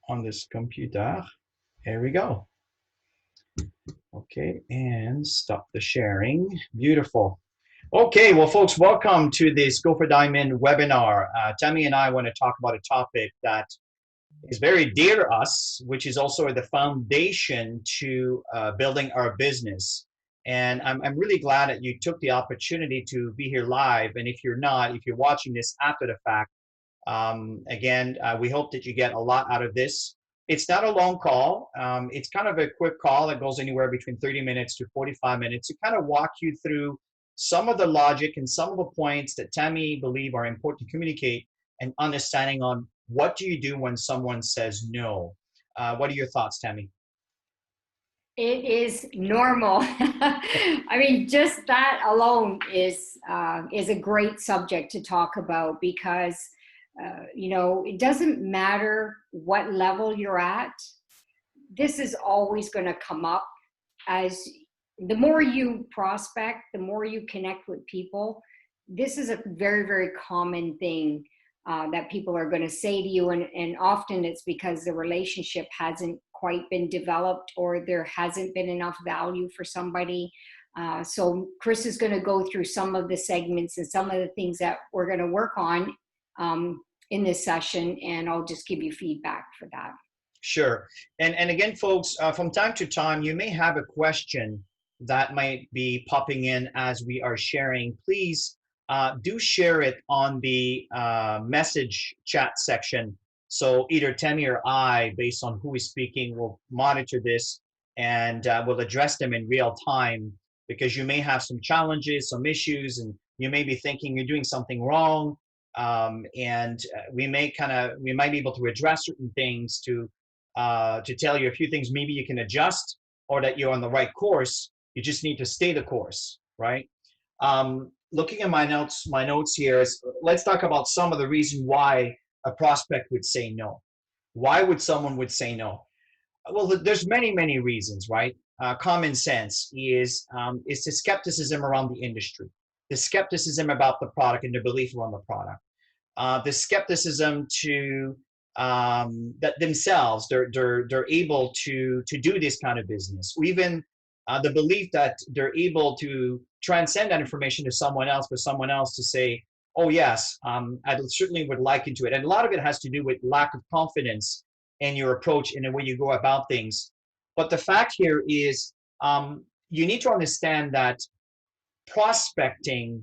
on this computer. Here we go. Okay, and stop the sharing. Beautiful. Okay, well, folks, welcome to this Go for Diamond webinar. Tammy and I want to talk about a topic that is very dear to us, which is also the foundation to building our business. And I'm really glad that you took the opportunity to be here live. And if you're not, if you're watching this after the fact, again, we hope that you get a lot out of this. It's not a long call. It's kind of a quick call that goes anywhere between 30 minutes to 45 minutes to kind of walk you through some of the logic and some of the points that Tammy believe are important to communicate and understanding on what do you do when someone says no. What are your thoughts, Tammy? It is normal. I mean, just that alone is a great subject to talk about because it doesn't matter what level you're at. This is always going to come up as the more you prospect, the more you connect with people. This is a very, very common thing that people are going to say to you. And often it's because the relationship hasn't quite been developed or there hasn't been enough value for somebody. So Chris is going to go through some of the segments and some of the things that we're going to work on in this session, and I'll just give you feedback for that. Sure. And again, folks, from time to time, you may have a question that might be popping in as we are sharing. Please do share it on the message chat section. So either Tammy or I, based on who is speaking, will monitor this and will address them in real time, because you may have some challenges, some issues, and you may be thinking you're doing something wrong. And we might be able to address certain things to tell you a few things maybe you can adjust, or that you're on the right course. You just need to stay the course, right? Looking at my notes here is, let's talk about some of the reason why a prospect would say no. Why would someone would say no? Well, there's many reasons, right? Common sense is the skepticism around the industry, the skepticism about the product and the belief around the product, the skepticism to that themselves they're able to do this kind of business, or even the belief that they're able to transcend that information to someone else, for someone else to say, oh yes, I certainly would like into it. And a lot of it has to do with lack of confidence in your approach and the way you go about things. But the fact here is, you need to understand that prospecting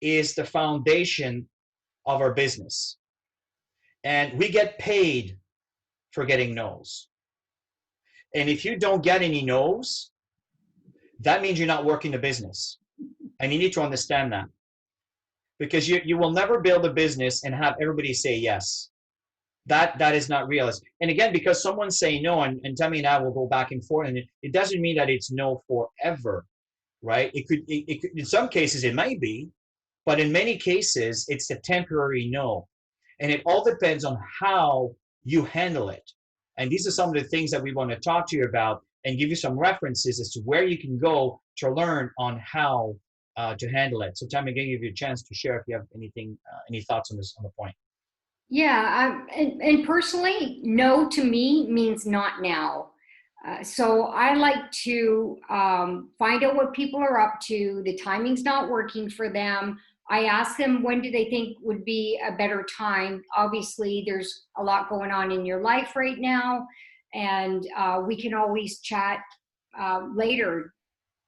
is the foundation of our business. And we get paid for getting no's. And if you don't get any no's, that means you're not working the business. And you need to understand that. Because you will never build a business and have everybody say yes. That is not realistic. And again, because someone's saying no, and Tammy and I will go back and forth, and it doesn't mean that it's no forever, right? It could, in some cases it might be, but in many cases it's a temporary no. And it all depends on how you handle it. And these are some of the things that we want to talk to you about and give you some references as to where you can go to learn on how to handle it. So Tammy, again, give you a chance to share if you have anything, any thoughts on this, on the point. Yeah, and personally, no to me means not now. So I like to find out what people are up to. The timing's not working for them. I ask them, when do they think would be a better time? Obviously, there's a lot going on in your life right now, and we can always chat later.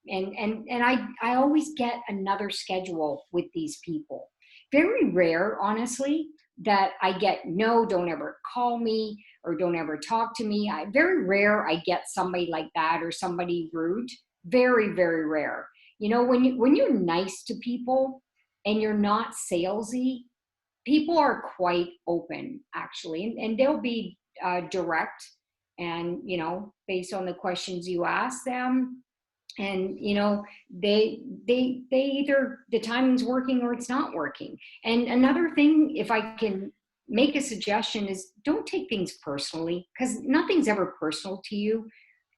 And I always get another schedule with these people. Very rare, honestly, that I get no, don't ever call me or don't ever talk to me. Very rare I get somebody like that or somebody rude. Very, very rare. You know, when you're nice to people and you're not salesy, people are quite open, actually, and they'll be direct and, you know, based on the questions you ask them. And, you know, they either the timing's working or it's not working. And another thing, if I can make a suggestion, is don't take things personally, because nothing's ever personal to you.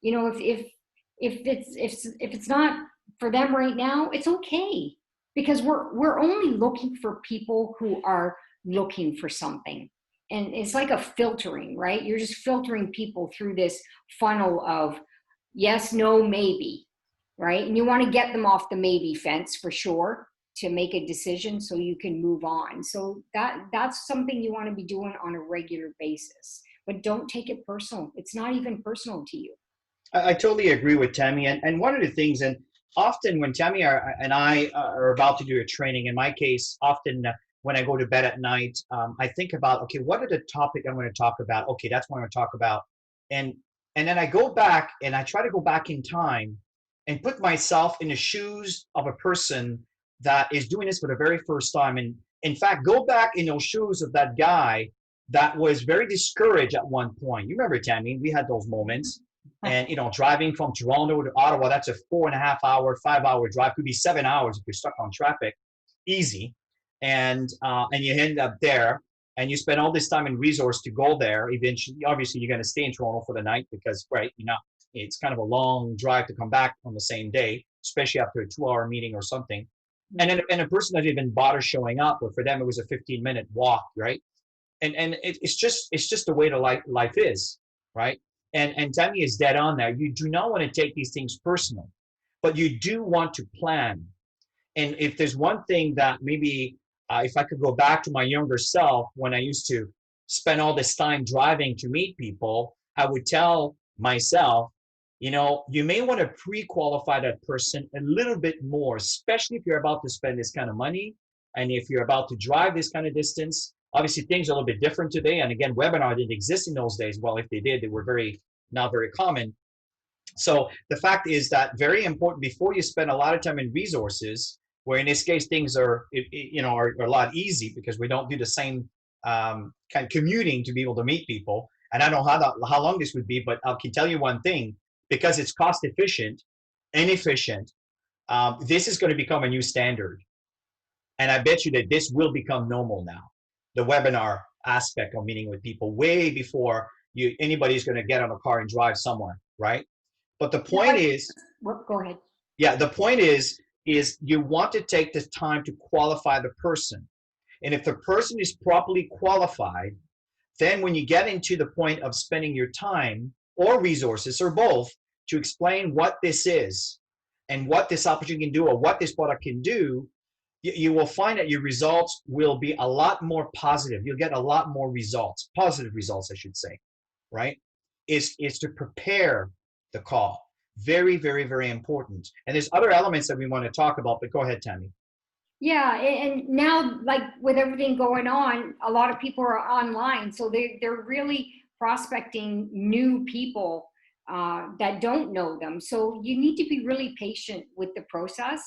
You know, if it's not for them right now, it's okay, because we're only looking for people who are looking for something. and it's like a filtering, right? You're just filtering people through this funnel of yes, no, maybe, right? And you want to get them off the maybe fence for sure to make a decision so you can move on. So that's something you want to be doing on a regular basis. But don't take it personal. It's not even personal to you. I totally agree with Tammy. And one of the things, and often when Tammy and I are about to do a training, in my case, often when I go to bed at night, I think about, okay, what are the topic I'm going to talk about? Okay, that's what I'm going to talk about. And and then I go back and I try to go back in time and put myself in the shoes of a person that is doing this for the very first time. And in fact, go back in those shoes of that guy that was very discouraged at one point. You remember, Tammy, we had those moments. And driving from Toronto to Ottawa, that's a 4.5 hour, 5 hour drive. Could be 7 hours if you're stuck on traffic, easy. And you end up there, and you spend all this time and resource to go there. Eventually, obviously, you're going to stay in Toronto for the night because, right, it's kind of a long drive to come back on the same day, especially after a 2 hour meeting or something. And a person doesn't even bother showing up, but for them it was a 15-minute walk, right? And it's just the way the life is, right? And Tammy is dead on there. You do not want to take these things personal, but you do want to plan. And if there's one thing that maybe if I could go back to my younger self when I used to spend all this time driving to meet people, I would tell myself, you may want to pre-qualify that person a little bit more, especially if you're about to spend this kind of money and if you're about to drive this kind of distance. Obviously, things are a little bit different today. And again, webinar didn't exist in those days. Well, if they did, they were not very common. So the fact is that very important before you spend a lot of time and resources, where in this case things are a lot easy because we don't do the same kind of commuting to be able to meet people. And I don't know how long this would be, but I can tell you one thing: because it's cost efficient and efficient, this is going to become a new standard. And I bet you that this will become normal now. The webinar aspect of meeting with people way before anybody's going to get on a car and drive somewhere, right? But the point is, well, go ahead. Yeah, the point is you want to take the time to qualify the person. And if the person is properly qualified, then when you get into the point of spending your time or resources or both to explain what this is and what this opportunity can do or what this product can do, you will find that your results will be a lot more positive. You'll get a lot more results, positive results, I should say, right? Is to prepare the call. Very, very, very important. And there's other elements that we want to talk about, but go ahead, Tammy. Yeah, and now, like with everything going on, a lot of people are online, so they're really prospecting new people that don't know them. So you need to be really patient with the process.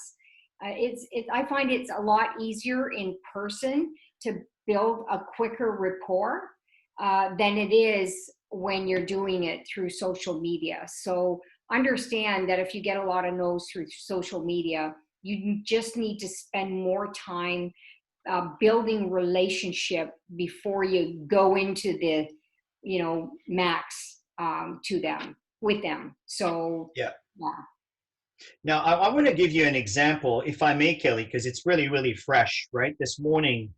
I find it's a lot easier in person to build a quicker rapport than it is when you're doing it through social media. So understand that if you get a lot of no's through social media, you just need to spend more time building relationship before you go into the, max with them. So Yeah. yeah. Now, I want to give you an example, if I may, Kelly, because it's really, really fresh, right? This morning,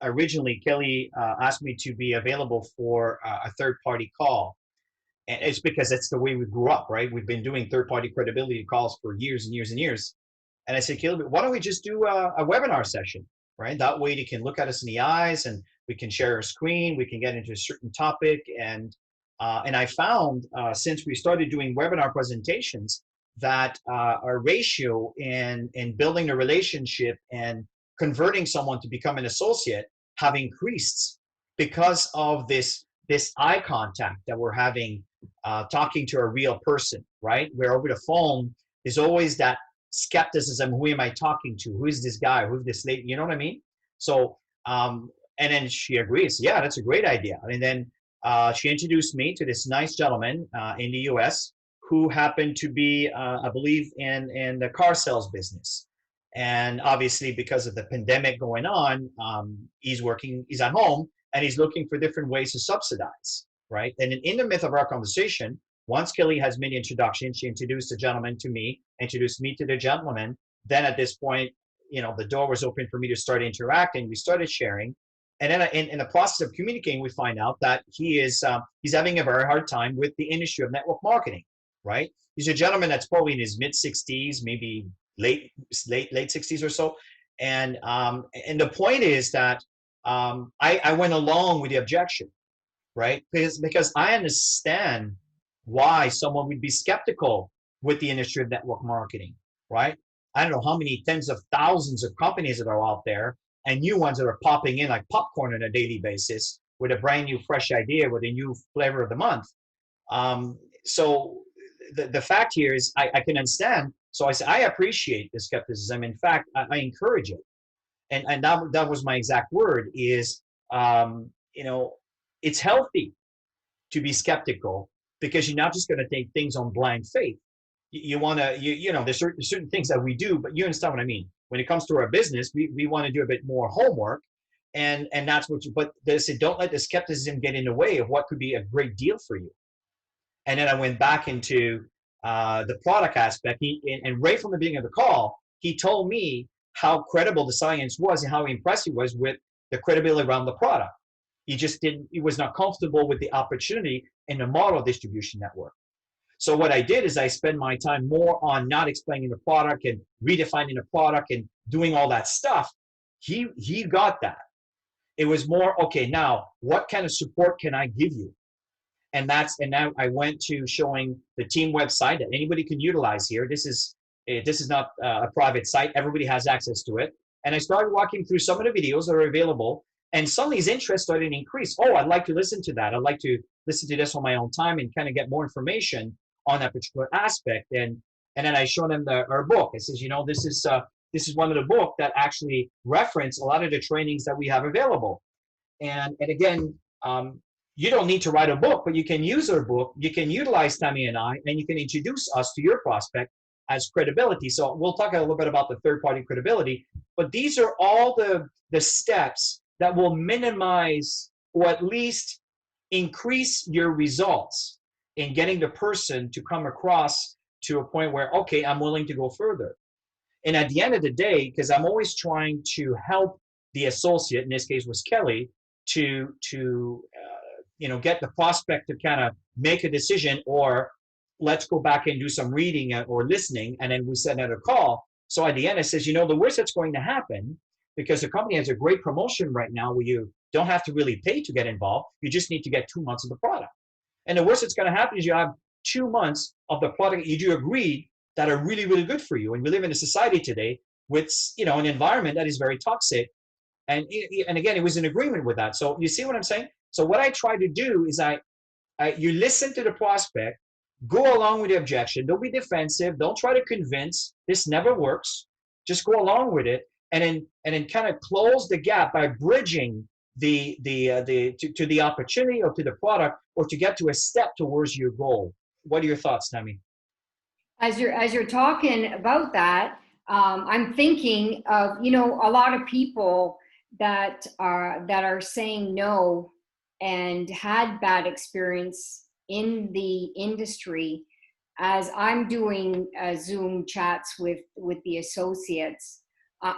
originally, Kelly asked me to be available for a third-party call. And it's because that's the way we grew up, right? We've been doing third-party credibility calls for years and years and years. And I said, Kelly, why don't we just do a webinar session, right? That way they can look at us in the eyes and we can share a screen, we can get into a certain topic. And I found since we started doing webinar presentations that our ratio in building a relationship and converting someone to become an associate have increased because of this eye contact that we're having talking to a real person, right? Where over the phone is always that skepticism. Who am I talking to? Who is this guy? Who's this lady? You know what I mean? So, and then she agrees. Yeah, that's a great idea. And then she introduced me to this nice gentleman in the U.S. who happened to be, I believe, in the car sales business. And obviously, because of the pandemic going on, he's at home, and he's looking for different ways to subsidize, right? And in the midst of our conversation, once Kelly has made the introduction, she introduced the gentleman to me, introduced me to the gentleman. Then at this point, the door was open for me to start interacting. We started sharing. And then in the process of communicating, we find out that he's having a very hard time with the industry of network marketing, right? He's a gentleman that's probably in his mid 60s, maybe late 60s or so. And the point is that I went along with the objection, right? Because I understand why someone would be skeptical with the industry of network marketing, right? I don't know how many tens of thousands of companies that are out there and new ones that are popping in like popcorn on a daily basis with a brand new, fresh idea with a new flavor of the month. So the fact here is I can understand. So I say, I appreciate the skepticism. In fact, I encourage it. And that was my exact word is, you know, it's healthy to be skeptical because you're not just going to take things on blind faith. You want to, you know, there's certain things that we do, but you understand what I mean. When it comes to our business, we want to do a bit more homework, and that's what you. But they said, don't let the skepticism get in the way of what could be a great deal for you. And then I went back into the product aspect. And right from the beginning of the call, he told me how credible the science was and how impressed he was with the credibility around the product. He was not comfortable with the opportunity in the model distribution network. So what I did is I spend my time more on not explaining the product and redefining the product and doing all that stuff. He got that. It was more, okay, now what kind of support can I give you? And now I went to showing the team website that anybody can utilize here. This is not a private site. Everybody has access to it. And I started walking through some of the videos that are available, and suddenly his interest started to increase. Oh, I'd like to listen to that. I'd like to listen to this on my own time and kind of get more information on that particular aspect. And then I showed him our book. I says, you know, this is one of the book that actually reference a lot of the trainings that we have available. And again, you don't need to write a book, but you can use our book. You can utilize Tammy and I, and you can introduce us to your prospect as credibility. So we'll talk a little bit about the third-party credibility, but these are all the steps that will minimize or at least increase your results in getting the person to come across to a point where, okay, I'm willing to go further. And at the end of the day, because I'm always trying to help the associate, in this case was Kelly, to get the prospect to kind of make a decision, or let's go back and do some reading or listening, and then we set another call. So at the end, it says, the worst that's going to happen, because the company has a great promotion right now where you don't have to really pay to get involved. You just need to get 2 months of the product. And the worst that's going to happen is you have 2 months of the product you do agree that are really, really good for you. And we live in a society today with, an environment that is very toxic. And again, it was in agreement with that. So you see what I'm saying? So what I try to do is you listen to the prospect, go along with the objection. Don't be defensive. Don't try to convince. This never works. Just go along with it, and then kind of close the gap by bridging to the opportunity or to the product, or to get to a step towards your goal. What are your thoughts, Tammy? As you're talking about that, I'm thinking of a lot of people that are saying no and had bad experience in the industry. As I'm doing Zoom chats with the associates,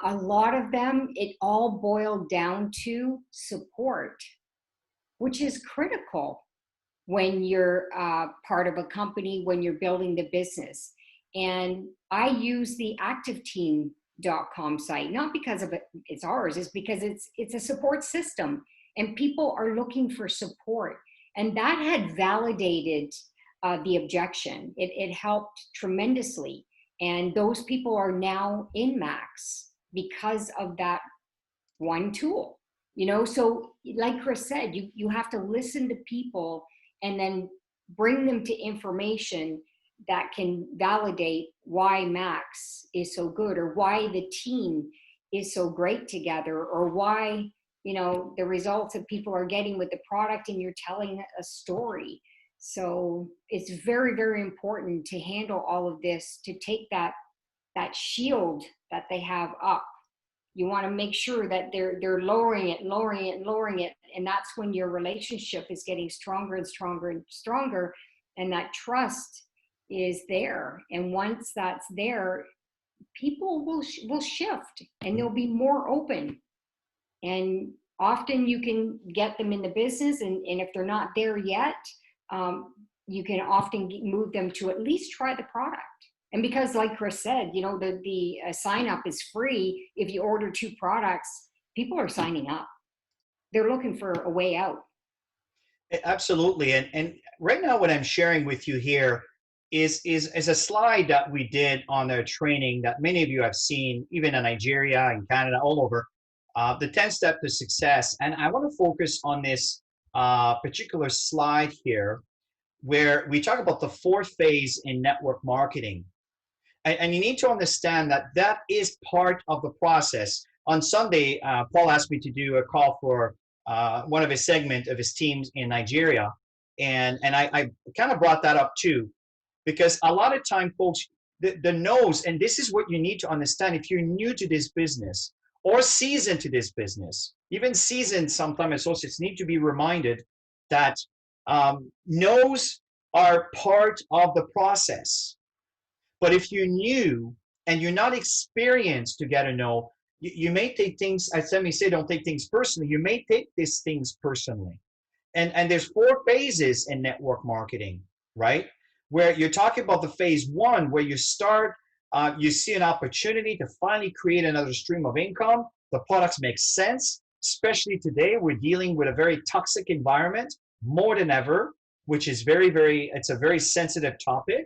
a lot of them, it all boiled down to support, which is critical when you're part of a company, when you're building the business. And I use the activeteam.com site, not because of it's ours, it's because it's a support system, and people are looking for support. And that had validated the objection. It helped tremendously. And those people are now in Max because of that one tool. So like Chris said, you have to listen to people and then bring them to information that can validate why Max is so good, or why the team is so great together, or why the results that people are getting with the product, and you're telling a story. So it's very, very important to handle all of this, to take that shield that they have up. You want to make sure that they're lowering it, and that's when your relationship is getting stronger and stronger and stronger, and that trust is there. And once that's there, people will shift, and they'll be more open. And often you can get them in the business, and if they're not there yet, you can often move them to at least try the product. And because, like Chris said, you know, the sign up is free. If you order 2 products, people are signing up. They're looking for a way out. Absolutely. And right now, what I'm sharing with you here is a slide that we did on a training that many of you have seen, even in Nigeria and Canada, all over, the 10 step to success. And I want to focus on this particular slide here, where we talk about the 4th phase in network marketing. And you need to understand that that is part of the process. On Sunday, Paul asked me to do a call for one of his segment of his teams in Nigeria. And I kind of brought that up too, because a lot of time, folks, the no's, and this is what you need to understand if you're new to this business or seasoned to this business. Even seasoned sometimes associates need to be reminded that no's are part of the process. But if you're new and you're not experienced to get a no, you may take things, as Sammy say, don't take things personally. You may take these things personally. And there's 4 phases in network marketing, right? Where you're talking about the phase 1, where you start, you see an opportunity to finally create another stream of income. The products make sense, especially today. We're dealing with a very toxic environment more than ever, which is it's a very sensitive topic.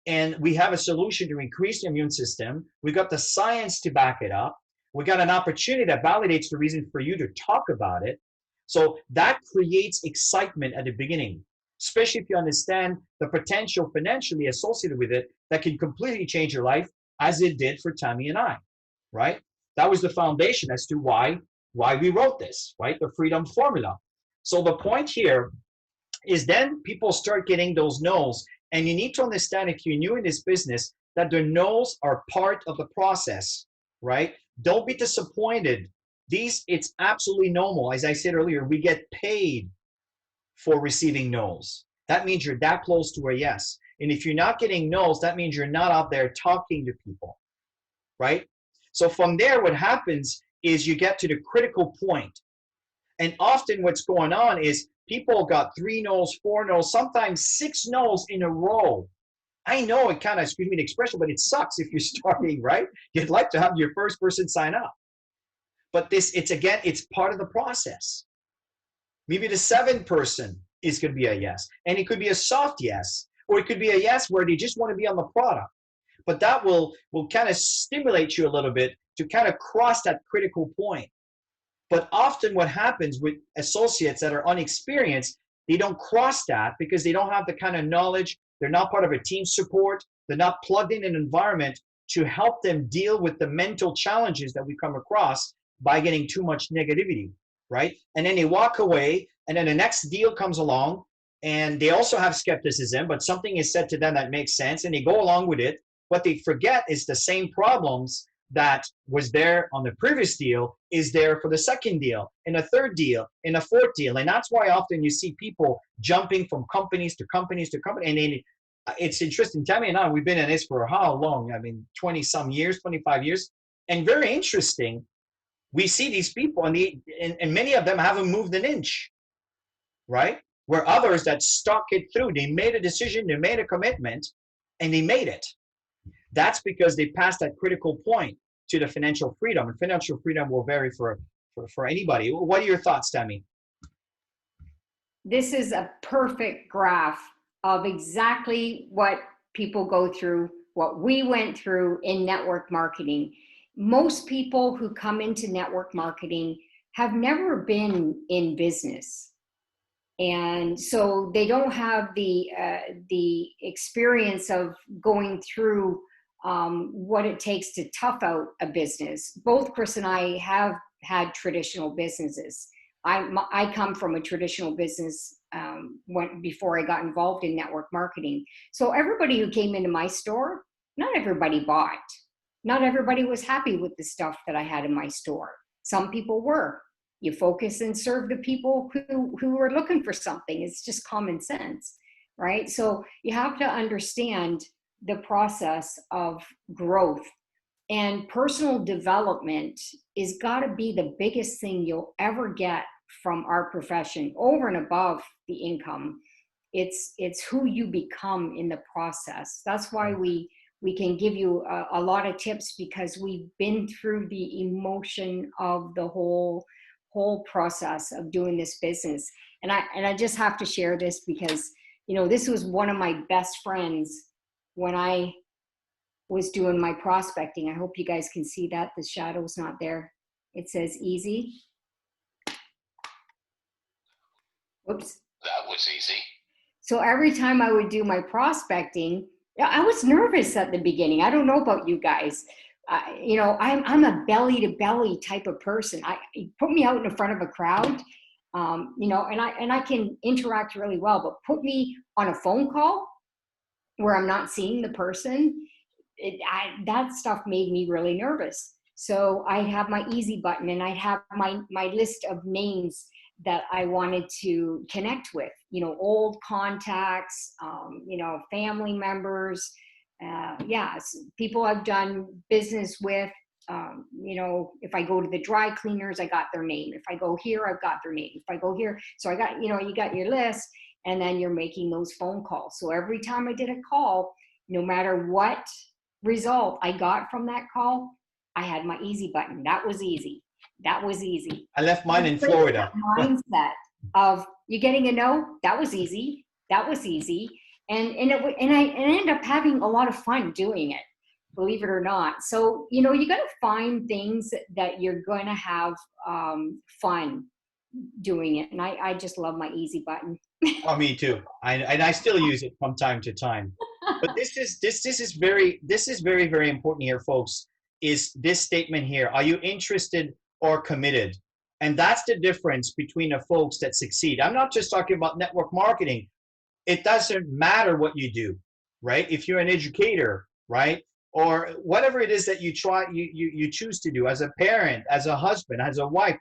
And we have a solution to increase the immune system. We got the science to back it up. We got an opportunity that validates the reason for you to talk about it. So that creates excitement at the beginning, especially if you understand the potential financially associated with it that can completely change your life, as it did for Tammy and I, right? That was the foundation as to why we wrote this, right? The freedom formula. So the point here is then people start getting those no's. And you need to understand, if you're new in this business, that the no's are part of the process, right? Don't be disappointed. It's absolutely normal. As I said earlier, we get paid for receiving no's. That means you're that close to a yes. And if you're not getting no's, that means you're not out there talking to people, right? So from there, what happens is you get to the critical point. And often what's going on is people got 3 no's, 4 no's, sometimes 6 no's in a row. I know it kind of, excuse me the expression, but it sucks if you're starting, right? You'd like to have your first person sign up. But it's part of the process. Maybe the 7th person is going to be a yes. And it could be a soft yes, or it could be a yes where they just want to be on the product. But that will kind of stimulate you a little bit to kind of cross that critical point. But often what happens with associates that are unexperienced, they don't cross that because they don't have the kind of knowledge. They're not part of a team support. They're not plugged in an environment to help them deal with the mental challenges that we come across by getting too much negativity, right? And then they walk away, and then the next deal comes along, and they also have skepticism, but something is said to them that makes sense, and they go along with it. What they forget is the same problems that was there on the previous deal is there for the 2nd deal, and a 3rd deal, and a 4th deal. And that's why often you see people jumping from companies to companies to companies. And then it's interesting. Tammy and I, we've been in this for how long? I mean, 20 some years, 25 years. And very interesting, we see these people, and many of them haven't moved an inch, right? Where others that stuck it through, they made a decision, they made a commitment, and they made it. That's because they passed that critical point to the financial freedom. And financial freedom will vary for anybody. What are your thoughts, Tammy? This is a perfect graph of exactly what people go through, what we went through in network marketing. Most people who come into network marketing have never been in business. And so they don't have the experience of going through what it takes to tough out a business. Both Chris and I have had traditional businesses. I come from a traditional business before I got involved in network marketing. So everybody who came into my store, not everybody bought. Not everybody was happy with the stuff that I had in my store. Some people were. You focus and serve the people who are looking for something. It's just common sense, right? So you have to understand the process of growth. And personal development is got to be the biggest thing you'll ever get from our profession, over and above the income. It's who you become in the process. That's why we can give you a lot of tips, because we've been through the emotion of the whole process of doing this business. And I just have to share this, because this was one of my best friends when I was doing my prospecting. I hope you guys can see that. The shadow's not there. It says easy. Whoops. That was easy. So every time I would do my prospecting, I was nervous at the beginning. I don't know about you guys. I'm a belly to belly type of person. Put me out in front of a crowd, and I can interact really well, but put me on a phone call where I'm not seeing the person, that stuff made me really nervous. So I have my easy button, and I have my list of names that I wanted to connect with, old contacts, family members, people I've done business with. If I go to the dry cleaners, I got their name. If I go here, I've got their name. If I go here, so I got, you got your list, and then you're making those phone calls. So every time I did a call, no matter what result I got from that call, I had my easy button. That was easy. That was easy. I left mine in Florida. Mindset of you getting a no, that was easy. That was easy. And I ended up having a lot of fun doing it, believe it or not. So, you got to find things that you're going to have fun doing it. And I just love my easy button. Oh, me too. I still use it from time to time. But this is very, very important here, folks, is this statement here. Are you interested or committed? And that's the difference between the folks that succeed. I'm not just talking about network marketing. It doesn't matter what you do, right? If you're an educator, right? Or whatever it is that you choose to do as a parent, as a husband, as a wife.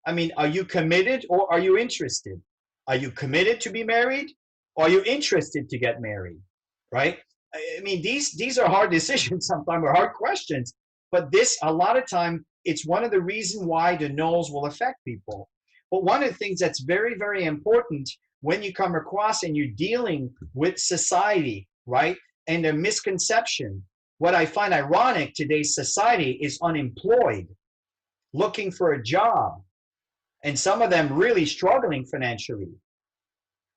I mean, are you committed or are you interested? Are you committed to be married? Or are you interested to get married, right? I mean, these are hard decisions sometimes, or hard questions. But this, a lot of time, it's one of the reasons why the no's will affect people. But one of the things that's very, very important when you come across and you're dealing with society, right? And the misconception, what I find ironic, today's society is unemployed, looking for a job, and some of them really struggling financially.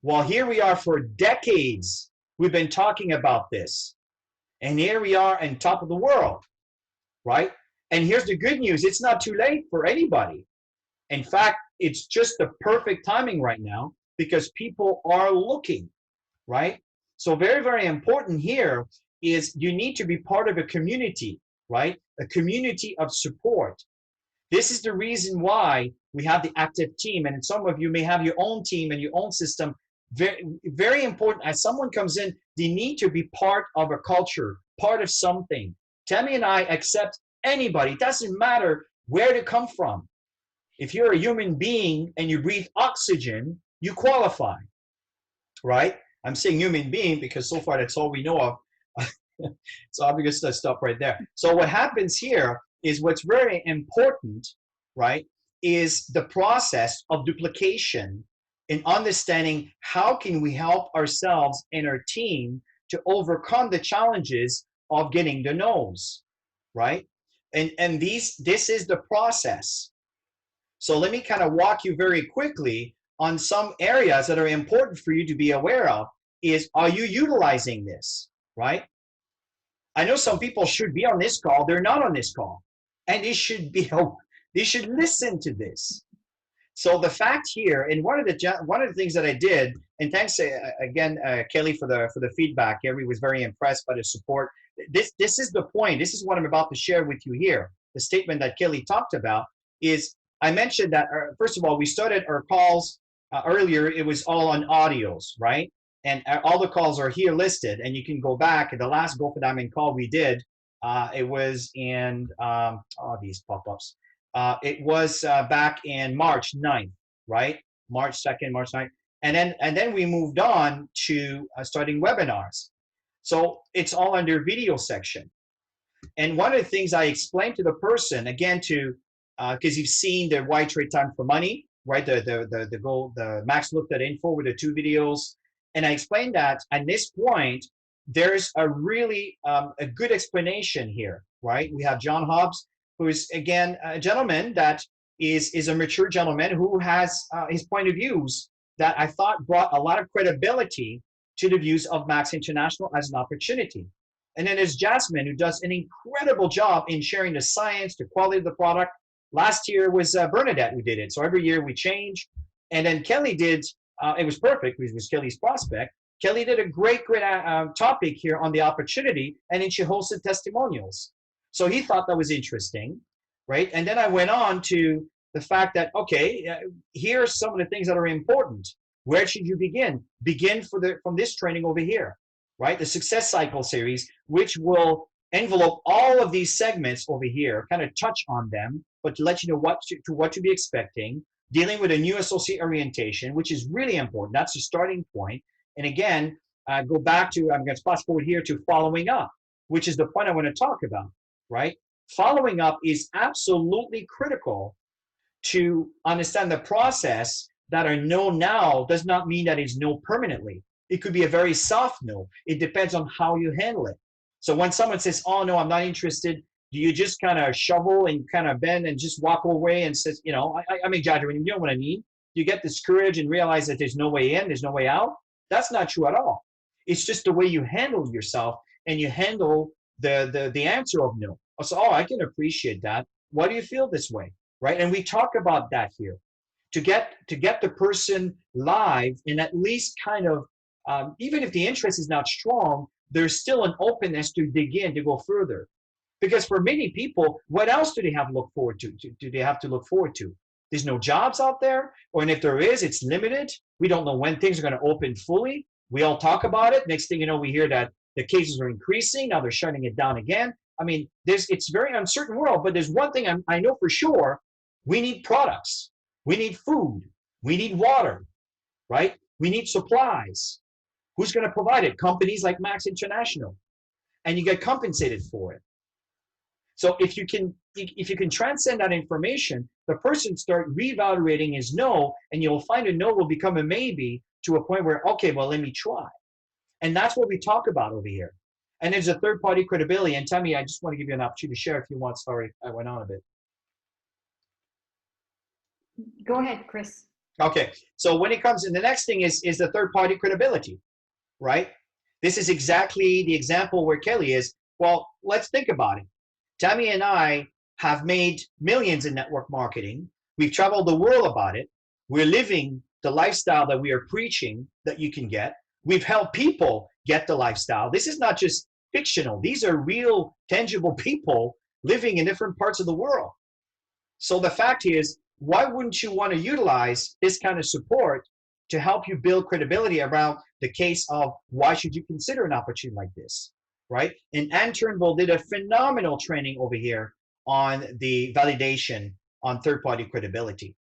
Well, here we are for decades. We've been talking about this. And here we are on top of the world, right? And here's the good news. It's not too late for anybody. In fact, it's just the perfect timing right now because people are looking, right? So very, very important here is you need to be part of a community, right? A community of support. This is the reason why we have the active team. And some of you may have your own team and your own system. Very, very important. As someone comes in, they need to be part of a culture, part of something. Tammy and I accept anybody. It doesn't matter where they come from. If you're a human being and you breathe oxygen, you qualify, right? I'm saying human being because so far that's all we know of. So I'm going to stop right there. So what happens here is what's very important, right, is the process of duplication in understanding how can we help ourselves and our team to overcome the challenges of getting the no's, right? And this is the process. So let me kind of walk you very quickly on some areas that are important for you to be aware of. Is, are you utilizing this, right? I know some people should be on this call. They're not on this call. And they should listen to this. So the fact here, and one of the things that I did, and thanks again, Kelly, for the feedback. Kelly was very impressed by the support. This is the point. This is what I'm about to share with you here. The statement that Kelly talked about is, I mentioned that, first of all, we started our calls earlier. It was all on audios, right? And all the calls are here listed, and you can go back. The last Go for Diamond call we did, it was in, these pop-ups. It was back in March 9th, right? March 2nd, March 9th. And then we moved on to starting webinars. So it's all under video section. And one of the things I explained to the person, again, because you've seen the why trade time for money, right? The goal, the Max looked at info with the 2 videos. And I explained that at this point, there's a really a good explanation here, right? We have John Hobbs, who is, again, a gentleman that is a mature gentleman who has his point of views that I thought brought a lot of credibility to the views of Max International as an opportunity. And then there's Jasmine, who does an incredible job in sharing the science, the quality of the product. Last year was Bernadette who did it. So every year we change. And then Kelly did, it was perfect because it was Kelly's prospect. Kelly did a great topic here on the opportunity, and then she hosted testimonials. So he thought that was interesting, right? And then I went on to the fact that, okay, here are some of the things that are important. Where should you begin? Begin from this training over here, right? The Success Cycle series, which will envelope all of these segments over here, kind of touch on them, but to let you know what to be expecting, dealing with a new associate orientation, which is really important. That's the starting point. And again, go back to, I'm going to fast forward here to following up, which is the point I want to talk about, right? Following up is absolutely critical to understand the process. That a no now does not mean that it's no permanently. It could be a very soft no. It depends on how you handle it. So when someone says, oh no, I'm not interested, do you just kind of shovel and kind of bend and just walk away and says, you know, I'm exaggerating, you know what I mean? You get discouraged and realize that there's no way in, there's no way out. That's not true at all. It's just the way you handle yourself and you handle the answer of no. So, oh, I can appreciate that. Why do you feel this way? Right? And we talk about that here. To get the person live and at least kind of, even if the interest is not strong, there's still an openness to dig in, to go further. Because for many people, what else do they have to look forward to? Do they have to look forward to? There's no jobs out there, and if there is, it's limited. We don't know when things are going to open fully. We all talk about it. Next thing you know, we hear that the cases are increasing. Now they're shutting it down again. I mean, it's a very uncertain world, but there's one thing I know for sure. We need products. We need food. We need water, right? We need supplies. Who's going to provide it? Companies like Max International. And you get compensated for it. So if you can transcend that information, the person start reevaluating his no, and you'll find a no will become a maybe to a point where, okay, well, let me try. And that's what we talk about over here. And there's a third-party credibility. And Tammy, I just want to give you an opportunity to share if you want. Sorry, I went on a bit. Go ahead, Chris. Okay, so when it comes, and the next thing is the third-party credibility, right? This is exactly the example where Kelly is. Well, let's think about it. Tammy and I have made millions in network marketing. We've traveled the world about it. We're living the lifestyle that we are preaching that you can get. We've helped people get the lifestyle. This is not just fictional. These are real, tangible people living in different parts of the world. So the fact is, why wouldn't you want to utilize this kind of support to help you build credibility around the case of why should you consider an opportunity like this, right? And Ann Turnbull did a phenomenal training over here on the validation on third-party credibility,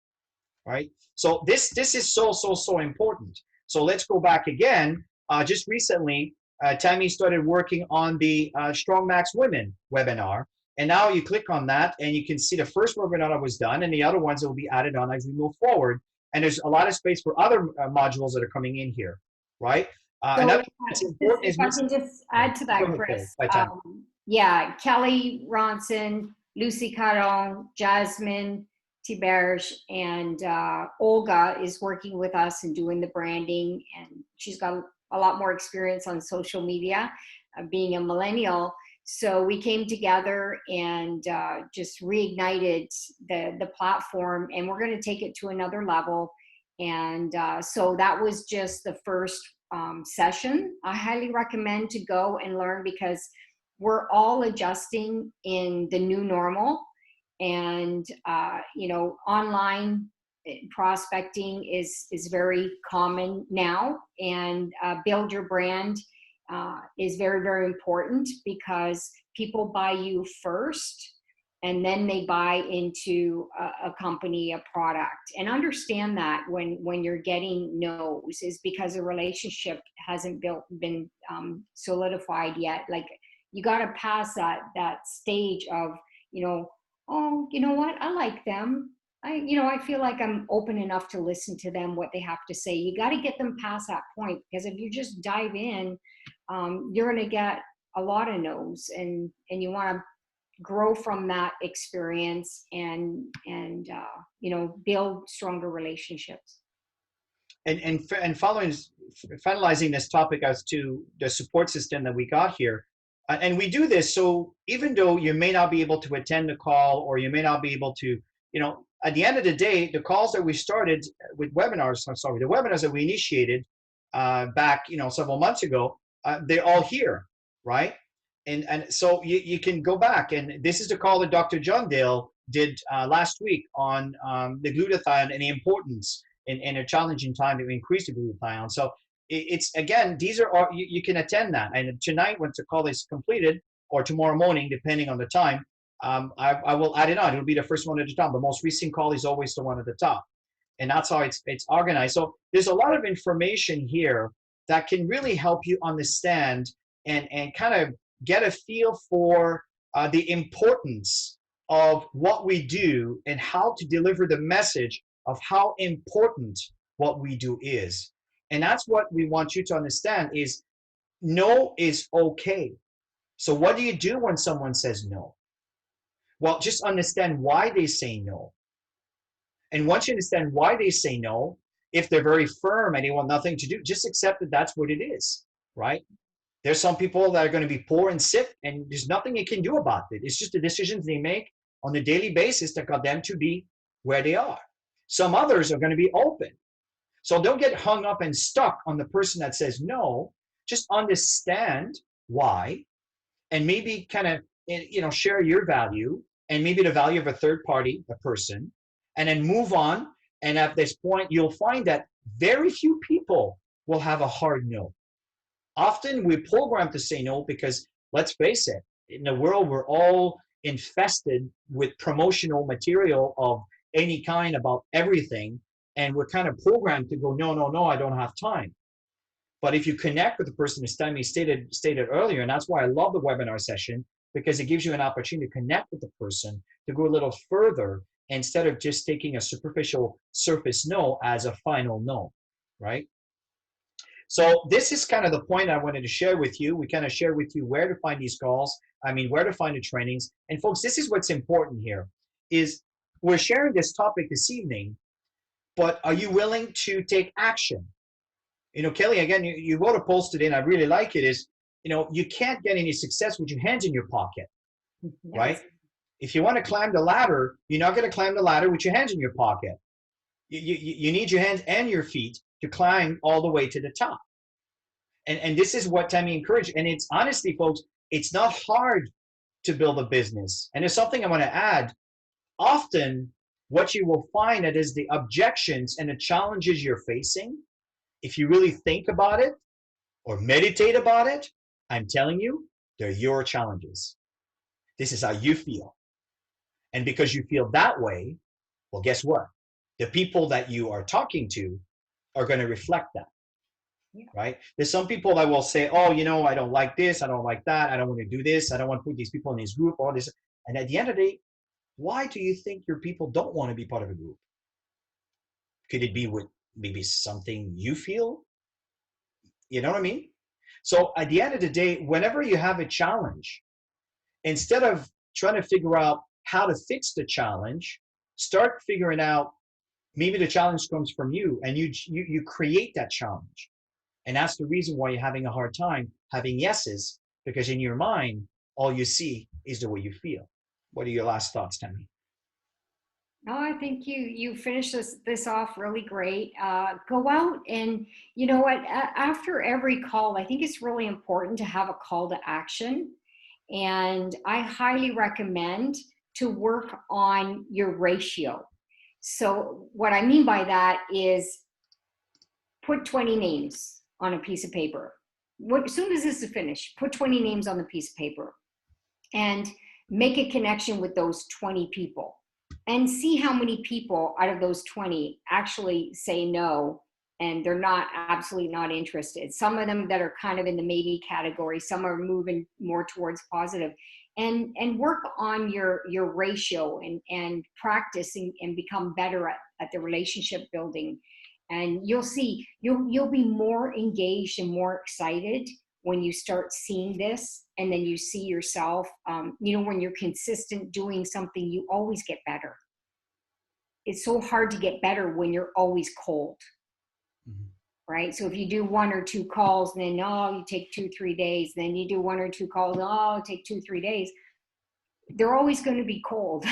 right? So this is so important. So let's go back again. Just recently, Tammy started working on the Strong Max Women webinar. And now you click on that and you can see the first webinar that was done and the other ones that will be added on as we move forward. And there's a lot of space for other modules that are coming in here, right? So another thing that's important if I can just add to that, Chris. Yeah, Kelly Ronson, Lucy Caron, Jasmine Tiberge, and Olga is working with us and doing the branding. And she's got a lot more experience on social media, being a millennial. So we came together and just reignited the platform, and we're going to take it to another level. And so that was just the first session. I highly recommend to go and learn because we're all adjusting in the new normal. And, you know, online prospecting is very common now, and build your brand is very, very important because people buy you first and then they buy into a company, a product. And understand that when you're getting no's is because a relationship hasn't been solidified yet. Like, you got to pass that stage of, oh, you know what, I like them. I feel like I'm open enough to listen to them, what they have to say. You got to get them past that point, because if you just dive in, you're going to get a lot of no's, and you want to grow from that experience and build stronger relationships. And finalizing this topic as to the support system that we got here, and we do this so even though you may not be able to attend the call, or you may not be able to, at the end of the day, the calls that we started with webinars, the webinars that we initiated back, several months ago, they're all here, right? And so you can go back, and this is the call that Dr. John Dale did last week on the glutathione and the importance in a challenging time to increase the glutathione. So it's, again, these are all, you can attend that. And tonight, once the call is completed, or tomorrow morning, depending on the time, I will add it on. It'll be the first one at the top. The most recent call is always the one at the top. And that's how it's organized. So there's a lot of information here that can really help you understand and kind of get a feel for the importance of what we do and how to deliver the message of how important what we do is. And that's what we want you to understand is no is okay. So what do you do when someone says no? Well, just understand why they say no. And once you understand why they say no, if they're very firm and they want nothing to do, just accept that that's what it is, right? There's some people that are going to be poor and sick, and there's nothing you can do about it. It's just the decisions they make on a daily basis that got them to be where they are. Some others are going to be open. So don't get hung up and stuck on the person that says no. Just understand why, and maybe kind of, share your value and maybe the value of a third party, a person, and then move on. And at this point, you'll find that very few people will have a hard no. Often we're programmed to say no because, let's face it, in the world, we're all infested with promotional material of any kind about everything. And we're kind of programmed to go, no, I don't have time. But if you connect with the person, as Tammy stated earlier, and that's why I love the webinar session, because it gives you an opportunity to connect with the person, to go a little further, instead of just taking a superficial surface no as a final no, right? So this is kind of the point I wanted to share with you. We kind of share with you where to find these calls, where to find the trainings. And folks, this is what's important here, is we're sharing this topic this evening, but are you willing to take action? Kelly, again, you wrote a post today, and I really like it, is, you can't get any success with your hands in your pocket, right? If you want to climb the ladder, you're not going to climb the ladder with your hands in your pocket. You need your hands and your feet to climb all the way to the top. And this is what Tammy encouraged. And it's honestly, folks, it's not hard to build a business. And there's something I want to add. Often, what you will find that is the objections and the challenges you're facing, if you really think about it or meditate about it, I'm telling you, they're your challenges. This is how you feel. And because you feel that way, well, guess what? The people that you are talking to are going to reflect that, right? There's some people that will say, oh, I don't like this, I don't like that, I don't want to do this, I don't want to put these people in this group, all this. And at the end of the day, why do you think your people don't want to be part of a group? Could it be with maybe something you feel? You know what I mean? So at the end of the day, whenever you have a challenge, instead of trying to figure out how to fix the challenge, start figuring out maybe the challenge comes from you, and you create that challenge. And that's the reason why you're having a hard time having yeses, because in your mind, all you see is the way you feel. What are your last thoughts, Tammy? No, I think you finished this off really great. Go out and, you know what, after every call, I think it's really important to have a call to action. And I highly recommend to work on your ratio. So what I mean by that is put 20 names on a piece of paper. As soon as this is finished, put 20 names on the piece of paper and make a connection with those 20 people and see how many people out of those 20 actually say no and they're not absolutely not interested. Some of them that are kind of in the maybe category, some are moving more towards positive. And work on your ratio and practice and become better at the relationship building. And you'll see, you'll be more engaged and more excited when you start seeing this, and then you see yourself, you know, when you're consistent doing something, you always get better. It's so hard to get better when you're always cold. Mm-hmm. Right? So if you do 1 or 2 calls, then, oh, you take 2-3 days, then you do 1 or 2 calls, oh, take 2-3 days. They're always going to be cold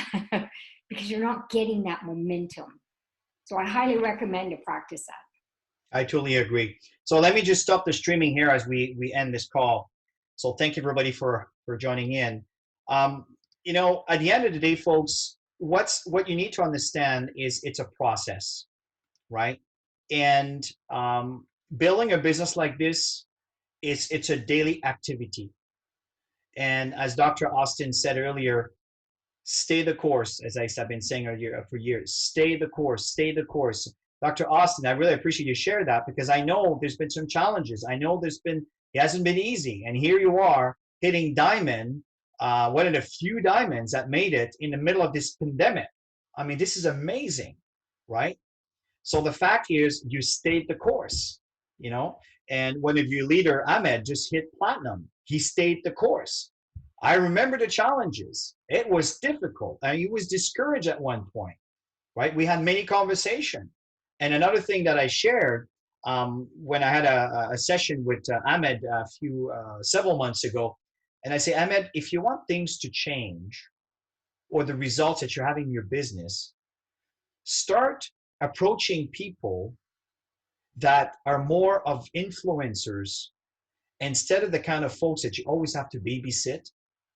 because you're not getting that momentum. So I highly recommend to practice that. I totally agree. So let me just stop the streaming here as we end this call. So thank you everybody for joining in. You know, at the end of the day, folks, what you need to understand is it's a process, right? And building a business like this it's a daily activity. And as Dr. Austin said earlier, stay the course, as I've been saying for years. Stay the course, stay the course. Dr. Austin, I really appreciate you share that, because I know there's been some challenges. I know it hasn't been easy. And here you are hitting diamond, one of the few diamonds that made it in the middle of this pandemic. I mean, this is amazing, right? So the fact is you stayed the course, you know, and one of your leader, Ahmed, just hit platinum. He stayed the course. I remember the challenges. It was difficult. And he was discouraged at one point, right? We had many conversations. And another thing that I shared when I had a session with Ahmed several months ago, and I say, Ahmed, if you want things to change or the results that you're having in your business, start approaching people that are more of influencers instead of the kind of folks that you always have to babysit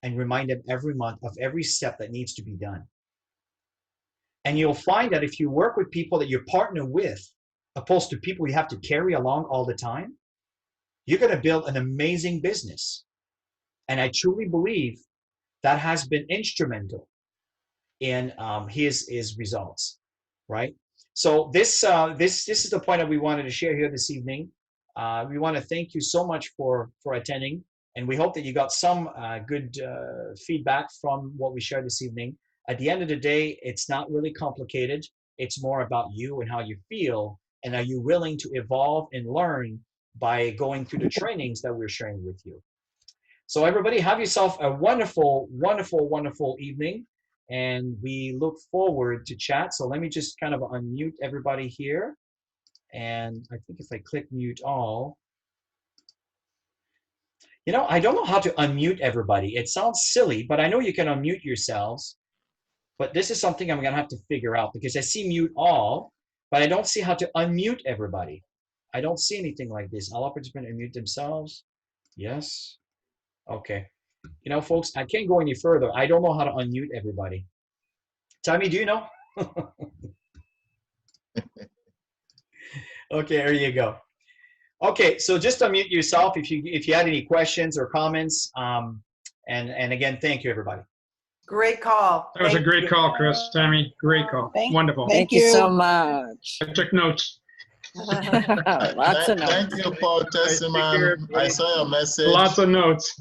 and remind them every month of every step that needs to be done. And you'll find that if you work with people that you partner with, opposed to people you have to carry along all the time, you're going to build an amazing business. And I truly believe that has been instrumental in his results, right? So this is the point that we wanted to share here this evening. We want to thank you so much for attending, and we hope that you got some good feedback from what we shared this evening. At the end of the day, it's not really complicated. It's more about you and how you feel, and are you willing to evolve and learn by going through the trainings that we're sharing with you. So everybody, have yourself a wonderful, wonderful, wonderful evening, and we look forward to chat. So let me just kind of unmute everybody here. And I think if I click mute all, you know, I don't know how to unmute everybody. It sounds silly, but I know you can unmute yourselves. But this is something I'm going to have to figure out, because I see mute all, but I don't see how to unmute everybody. I don't see anything like this. Allow participants to unmute themselves. Yes. Okay. You know, folks, I can't go any further. I don't know how to unmute everybody. Tammy, do you know? Okay, there you go. Okay, so just unmute yourself if you had any questions or comments. And again, thank you, everybody. Great call. That was a great call, Chris. Tammy, great call. Wonderful. Thank you so much. I took notes. Lots of notes. Thank you, Paul Tessiman. I saw your message. Lots of notes.